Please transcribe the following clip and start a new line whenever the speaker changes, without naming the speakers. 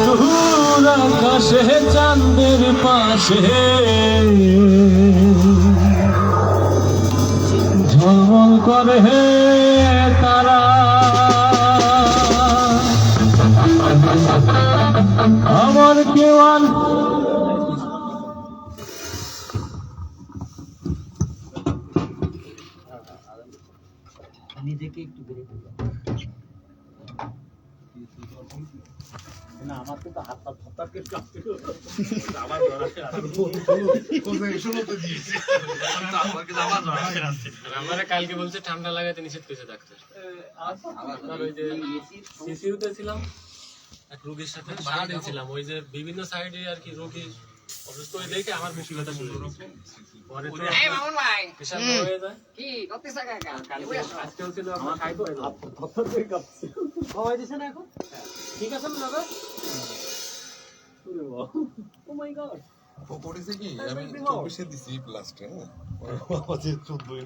দূর আকাশে চাঁদের পাশে ঝলমল করে তারা, আমার কেউ আর
নিজেকে একটু বেড়ে না, আমার তো হাত পা থপকে কাঁপছিল। আমার জ্বর আসে
আমারে কালকে বলছে ঠান্ডা লাগাতে নিষেধ করেছে ডাক্তার। আপনার ওই যে সিসিউতে ছিলাম এক রোগীর সাথে, সারাদিন ছিলাম। ওই যে বিভিন্ন সাইডে আর কি রোগী অসুস্থ হয়ে দেখে আমার বেশি কথা শুনে পরে তো পেশাব হয়ে যায়। আজকেও ছিল আপনার খাইতে
থপকে কাঁপছে। খাওয়াই দিছে না এখন?
ঠিক আছে না দাদা?
ও মাই গড।
করেছে কি আমি 24 দিছি প্লাস্টার, হ্যাঁ 14 না